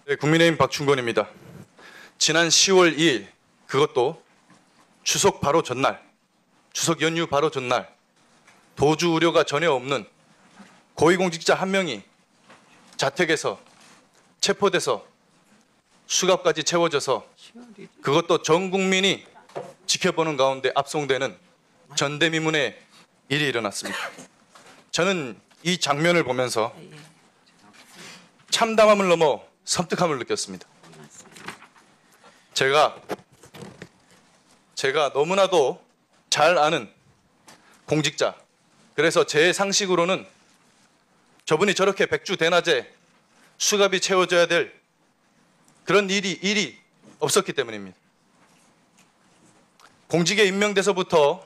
네, 국민의힘 박충건입니다. 지난 10월 2일, 그것도 추석 바로 전날, 추석 연휴 바로 전날, 도주 우려가 전혀 없는 고위공직자 한 명이 자택에서 체포돼서 수갑까지 채워져서 그것도 전 국민이 지켜보는 가운데 압송되는 전대미문의 일이 일어났습니다. 저는 이 장면을 보면서 참담함을 넘어 섬뜩함을 느꼈습니다. 제가 너무나도 잘 아는 공직자, 그래서 제 상식으로는 저분이 저렇게 백주대낮에 수갑이 채워져야 될 그런 일이 없었기 때문입니다. 공직에 임명돼서부터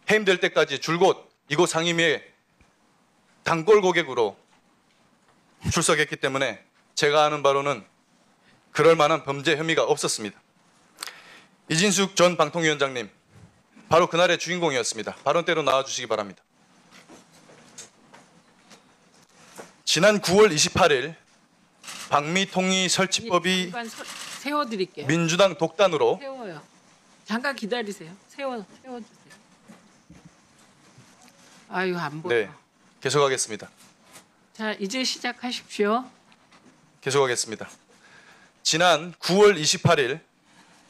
해임될 때까지 줄곧 이곳 상임위에 단골 고객으로 출석했기 때문에 제가 아는 바로는 그럴 만한 범죄 혐의가 없었습니다. 이진숙 전 방통위원장님, 바로 그날의 주인공이었습니다. 발언대로 나와주시기 바랍니다. 지난 9월 28일 방미통일 설치법이 세워드릴게요. 민주당 독단으로 세워요. 잠깐 기다리세요. 세워주세요. 아유, 안 보여. 네, 계속하겠습니다. 자, 이제 시작하십시오. 계속하겠습니다. 지난 9월 28일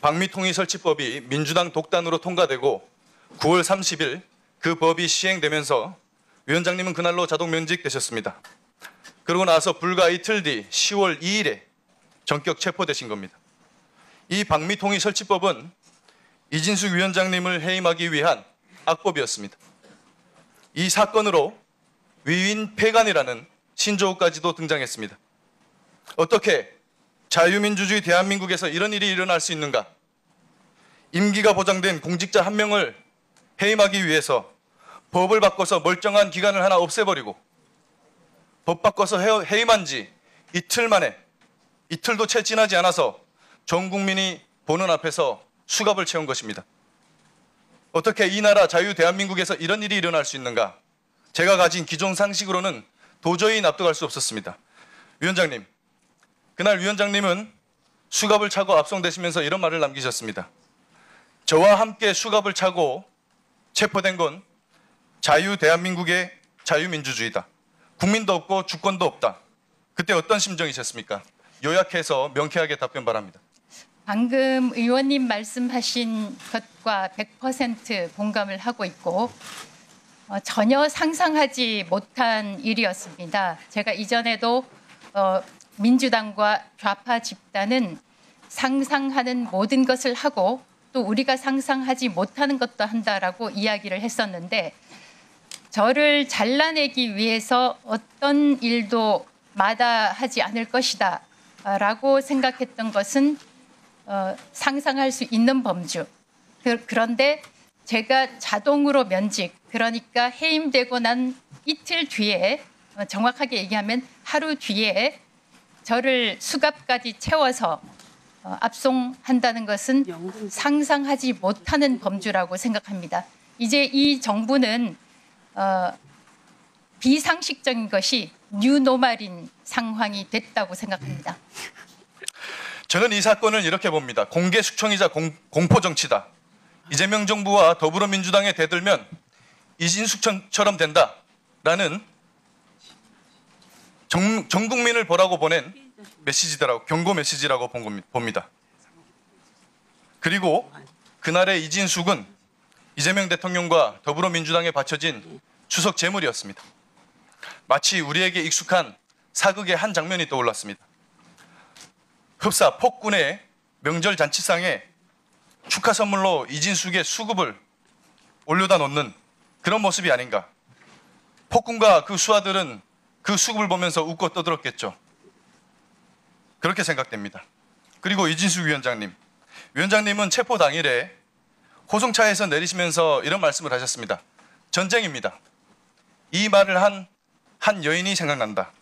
방미통일 설치법이 민주당 독단으로 통과되고 9월 30일 그 법이 시행되면서 위원장님은 그날로 자동 면직되셨습니다. 그러고 나서 불과 이틀 뒤 10월 2일에 전격 체포되신 겁니다. 이 방미통일 설치법은 이진숙 위원장님을 해임하기 위한 악법이었습니다. 이 사건으로 위인 폐간이라는 신조어까지도 등장했습니다. 어떻게 자유민주주의 대한민국에서 이런 일이 일어날 수 있는가? 임기가 보장된 공직자 한 명을 해임하기 위해서 법을 바꿔서 멀쩡한 기관을 하나 없애버리고 법 바꿔서 해임한 지 이틀 만에, 이틀도 채 지나지 않아서 전 국민이 보는 앞에서 수갑을 채운 것입니다. 어떻게 이 나라 자유 대한민국에서 이런 일이 일어날 수 있는가? 제가 가진 기존 상식으로는 도저히 납득할 수 없었습니다. 위원장님, 그날 위원장님은 수갑을 차고 압송되시면서 이런 말을 남기셨습니다. 저와 함께 수갑을 차고 체포된 건 자유 대한민국의 자유민주주의다. 국민도 없고 주권도 없다. 그때 어떤 심정이셨습니까? 요약해서 명쾌하게 답변 바랍니다. 방금 의원님 말씀하신 것과 100% 공감을 하고 있고 전혀 상상하지 못한 일이었습니다. 제가 이전에도 민주당과 좌파 집단은 상상하는 모든 것을 하고 또 우리가 상상하지 못하는 것도 한다라고 이야기를 했었는데 저를 잘라내기 위해서 어떤 일도 마다하지 않을 것이다 라고 생각했던 것은 상상할 수 있는 범주. 그런데 제가 자동으로 면직, 그러니까 해임되고 난 이틀 뒤에, 정확하게 얘기하면 하루 뒤에 저를 수갑까지 채워서 압송한다는 것은 상상하지 못하는 범주라고 생각합니다. 이제 이 정부는 비상식적인 것이 뉴노멀인 상황이 됐다고 생각합니다. 저는 이 사건을 이렇게 봅니다. 공개 숙청이자 공포 정치다. 이재명 정부와 더불어민주당에 대들면 이진숙처럼 된다라는 전 국민을 보라고 보낸 메시지더라고, 경고 메시지라고 봅니다. 그리고 그날의 이진숙은 이재명 대통령과 더불어민주당에 바쳐진 추석 제물이었습니다. 마치 우리에게 익숙한 사극의 한 장면이 떠올랐습니다. 흡사 폭군의 명절 잔치상에 축하 선물로 이진숙의 수급을 올려다 놓는 그런 모습이 아닌가. 폭군과 그 수하들은 그 수급을 보면서 웃고 떠들었겠죠. 그렇게 생각됩니다. 그리고 이진숙 위원장님은 체포 당일에 호송차에서 내리시면서 이런 말씀을 하셨습니다. 전쟁입니다. 이 말을 한 여인이 생각난다.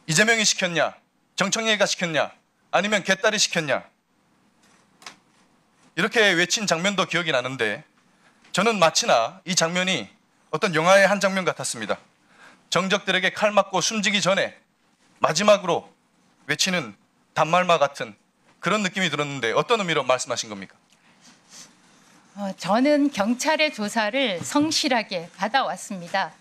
이재명이 시켰냐? 정청래가 시켰냐? 아니면 개딸이 시켰냐? 이렇게 외친 장면도 기억이 나는데 저는 마치나 이 장면이 어떤 영화의 한 장면 같았습니다. 정적들에게 칼 맞고 숨지기 전에 마지막으로 외치는 단말마 같은 그런 느낌이 들었는데 어떤 의미로 말씀하신 겁니까? 저는 경찰의 조사를 성실하게 받아왔습니다.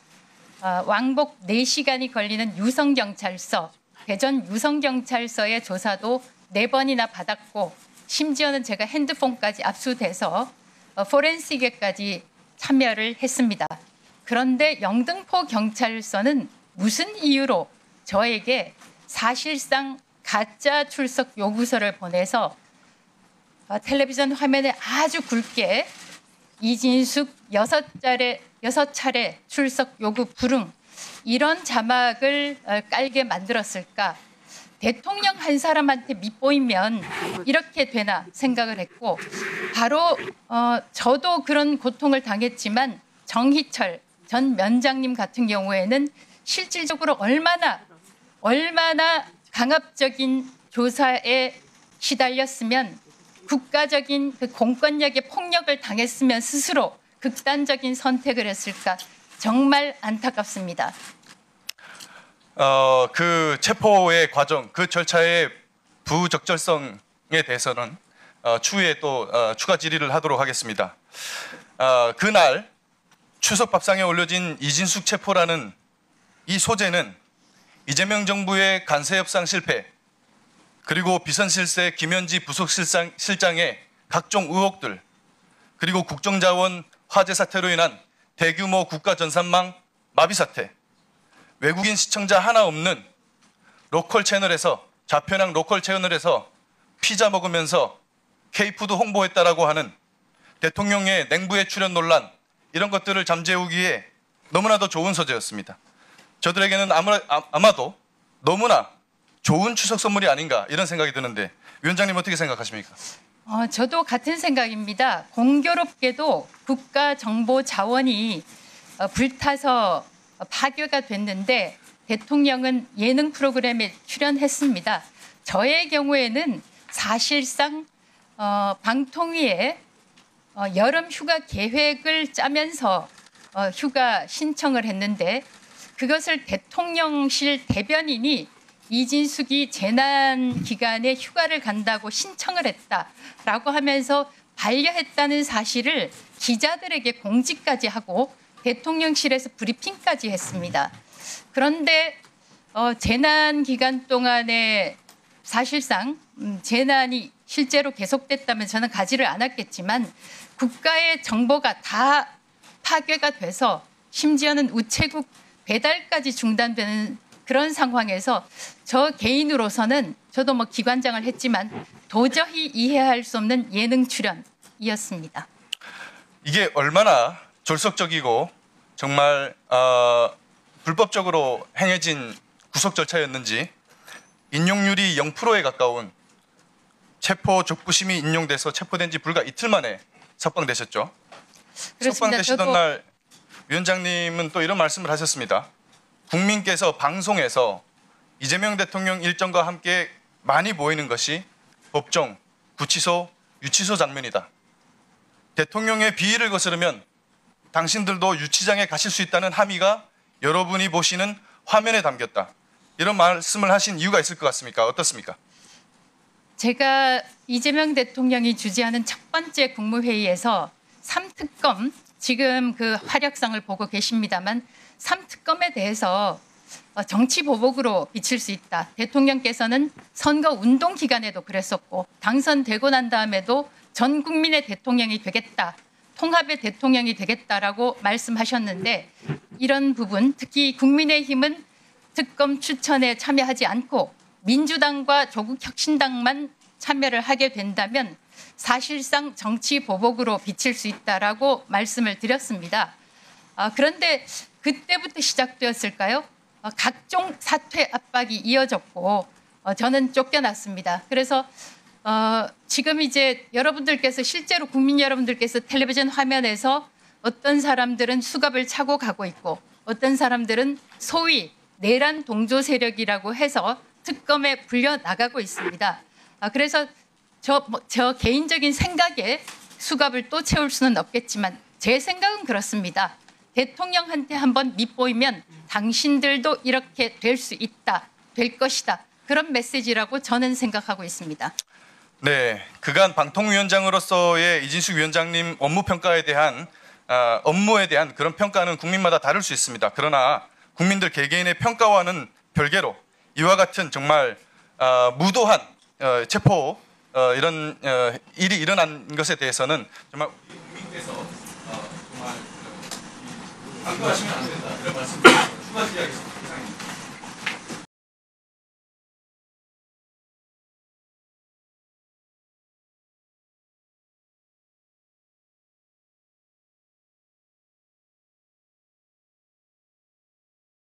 왕복 4시간이 걸리는 유성경찰서, 대전 유성경찰서의 조사도 4번이나 받았고 심지어는 제가 핸드폰까지 압수돼서 포렌식에까지 참여를 했습니다. 그런데 영등포 경찰서는 무슨 이유로 저에게 사실상 가짜 출석 요구서를 보내서 텔레비전 화면에 아주 굵게 이진숙 6차례 출석 요구 불응 이런 자막을 깔게 만들었을까? 대통령 한 사람한테 밑보이면 이렇게 되나 생각을 했고 바로 저도 그런 고통을 당했지만 정희철 전 면장님 같은 경우에는 실질적으로 얼마나 강압적인 조사에 시달렸으면 국가적인 그 공권력의 폭력을 당했으면 스스로 극단적인 선택을 했을까 정말 안타깝습니다. 그 체포의 과정, 그 절차의 부적절성에 대해서는 추후에 또 추가 질의를 하도록 하겠습니다. 그날 추석 밥상에 올려진 이진숙 체포라는 이 소재는 이재명 정부의 간세 협상 실패 그리고 비선실세 김현지 부속실장의 각종 의혹들 그리고 국정자원 화재 사태로 인한 대규모 국가 전산망 마비 사태 외국인 시청자 하나 없는 로컬 채널에서 좌편향 로컬 채널에서 피자 먹으면서 K푸드 홍보했다라고 하는 대통령의 냉부의 출연 논란 이런 것들을 잠재우기에 너무나도 좋은 소재였습니다. 저들에게는 아마도 너무나 좋은 추석 선물이 아닌가 이런 생각이 드는데 위원장님 어떻게 생각하십니까? 저도 같은 생각입니다. 공교롭게도 국가 정보 자원이 불타서 파괴가 됐는데 대통령은 예능 프로그램에 출연했습니다. 저의 경우에는 사실상 방통위에 여름 휴가 계획을 짜면서 휴가 신청을 했는데 그것을 대통령실 대변인이 이진숙이 재난 기간에 휴가를 간다고 신청을 했다라고 하면서 반려했다는 사실을 기자들에게 공지까지 하고 대통령실에서 브리핑까지 했습니다. 그런데 재난 기간 동안에 사실상 재난이 실제로 계속됐다면 저는 가지를 않았겠지만 국가의 정보가 다 파괴가 돼서 심지어는 우체국 배달까지 중단되는 그런 상황에서 저 개인으로서는 저도 뭐 기관장을 했지만 도저히 이해할 수 없는 예능 출연이었습니다. 이게 얼마나 졸속적이고 정말 불법적으로 행해진 구속 절차였는지 인용률이 0%에 가까운 체포 족부심이 인용돼서 체포된 지 불과 이틀 만에 석방되셨죠. 그렇습니다. 석방되시던 날 위원장님은 또 이런 말씀을 하셨습니다. 국민께서 방송에서 이재명 대통령 일정과 함께 많이 보이는 것이 법정, 구치소, 유치소 장면이다. 대통령의 비위를 거스르면 당신들도 유치장에 가실 수 있다는 함의가 여러분이 보시는 화면에 담겼다. 이런 말씀을 하신 이유가 있을 것 같습니까? 어떻습니까? 제가 이재명 대통령이 주재하는 첫 번째 국무회의에서 3특검 지금 그 활약상을 보고 계십니다만 3특검에 대해서 정치 보복으로 비칠 수 있다. 대통령께서는 선거 운동 기간에도 그랬었고 당선되고 난 다음에도 전 국민의 대통령이 되겠다. 통합의 대통령이 되겠다라고 말씀하셨는데 이런 부분 특히 국민의힘은 특검 추천에 참여하지 않고 민주당과 조국혁신당만 참여를 하게 된다면 사실상 정치 보복으로 비칠 수 있다라고 말씀을 드렸습니다. 그런데 그때부터 시작되었을까요? 각종 사퇴 압박이 이어졌고 저는 쫓겨났습니다. 그래서 지금 이제 여러분들께서 실제로 국민 여러분들께서 텔레비전 화면에서 어떤 사람들은 수갑을 차고 가고 있고 어떤 사람들은 소위 내란 동조 세력이라고 해서 특검에 불려 나가고 있습니다. 그래서 저 개인적인 생각에 수갑을 또 채울 수는 없겠지만 제 생각은 그렇습니다. 대통령한테 한번 밑보이면 당신들도 이렇게 될 수 있다, 될 것이다 그런 메시지라고 저는 생각하고 있습니다. 네, 그간 방통위원장으로서의 이진숙 위원장님 업무에 대한 그런 평가는 국민마다 다를 수 있습니다. 그러나 국민들 개개인의 평가와는 별개로 이와 같은 정말 무도한 체포 이런 일이 일어난 것에 대해서는 정말 우리 국민께서 정말 강조하시면 안 된다. 이런 말씀 추가 드리겠습니다. 이상입니다.